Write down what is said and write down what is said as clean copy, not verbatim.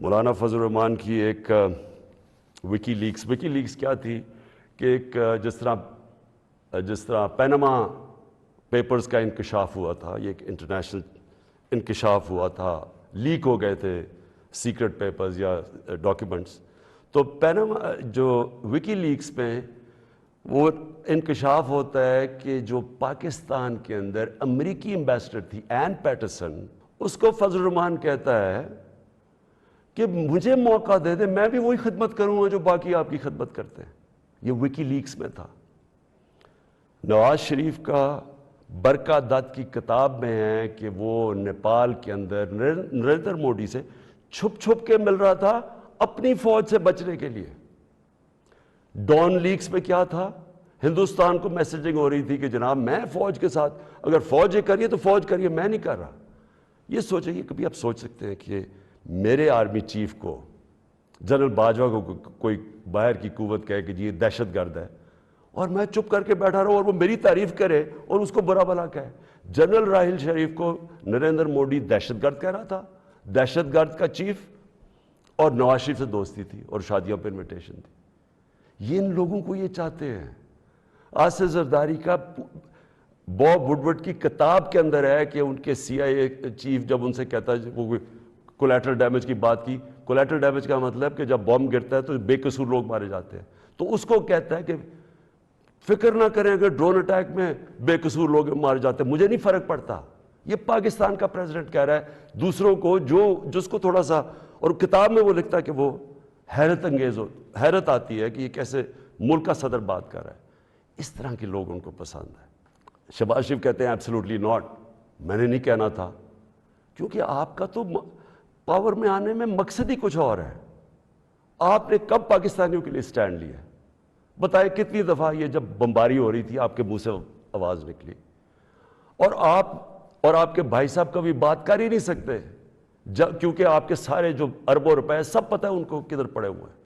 مولانا فضل الرحمان کی ایک وکی لیکس کیا تھی کہ ایک جس طرح پینما پیپرز کا انکشاف ہوا تھا، یہ ایک انٹرنیشنل انکشاف ہوا تھا، لیک ہو گئے تھے سیکرٹ پیپرز یا ڈاکیومنٹس، تو پینما جو وکی لیکس میں وہ انکشاف ہوتا ہے کہ جو پاکستان کے اندر امریکی ایمبیسڈر تھی این پیٹرسن، اس کو فضل الرحمان کہتا ہے کہ مجھے موقع دے دے، میں بھی وہی خدمت کروں گا جو باقی آپ کی خدمت کرتے ہیں۔ یہ وکی لیکس میں تھا۔ نواز شریف کا برکا دت کی کتاب میں ہے کہ وہ نیپال کے اندر نریندر مودی سے چھپ چھپ کے مل رہا تھا اپنی فوج سے بچنے کے لیے۔ ڈان لیکس میں کیا تھا؟ ہندوستان کو میسیجنگ ہو رہی تھی کہ جناب میں فوج کے ساتھ، اگر فوج یہ کریے تو فوج کریے، میں نہیں کر رہا۔ یہ سوچیں، کبھی آپ سوچ سکتے ہیں کہ میرے آرمی چیف کو، جنرل باجوہ کو کوئی باہر کی قوت کہے کہ جی یہ دہشت گرد ہے، اور میں چپ کر کے بیٹھا رہا ہوں اور وہ میری تعریف کرے اور اس کو برا بھلا کہے۔ جنرل راحیل شریف کو نریندر مودی دہشت گرد کہہ رہا تھا، دہشت گرد کا چیف، اور نواز شریف سے دوستی تھی اور شادیوں پہ انویٹیشن تھی۔ یہ ان لوگوں کو یہ چاہتے ہیں۔ آصف زرداری کا باب وڈورڈ کی کتاب کے اندر ہے کہ ان کے سی آئی اے چیف جب ان سے کہتا ہے، وہ کولیٹرل ڈیمیج کی بات کی، کولیٹرل ڈیمیج کا مطلب کہ جب بم گرتا ہے تو بے قصور لوگ مارے جاتے ہیں، تو اس کو کہتا ہے کہ فکر نہ کریں اگر ڈرون اٹیک میں بے قصور لوگ مارے جاتے ہیں، مجھے نہیں فرق پڑتا۔ یہ پاکستان کا پریزیڈنٹ کہہ رہا ہے دوسروں کو، جس کو تھوڑا سا، اور کتاب میں وہ لکھتا ہے کہ وہ حیرت آتی ہے کہ یہ کیسے ملک کا صدر بات کر رہا ہے۔ اس طرح کے لوگ ان کو پسند ہے۔ شہباز شریف کہتے ہیں ایبسلیوٹلی ناٹ، میں نے نہیں کہنا تھا، کیونکہ آپ کا تو پاور میں آنے میں مقصد ہی کچھ اور ہے۔ آپ نے کب پاکستانیوں کے لیے سٹینڈ لیا؟ بتائیں کتنی دفعہ یہ جب بمباری ہو رہی تھی آپ کے منہ سے آواز نکلی، اور آپ کے بھائی صاحب کبھی بات کر ہی نہیں سکتے، کیونکہ آپ کے سارے جو اربوں روپے سب پتہ ہے ان کو کدھر پڑے ہوئے ہیں۔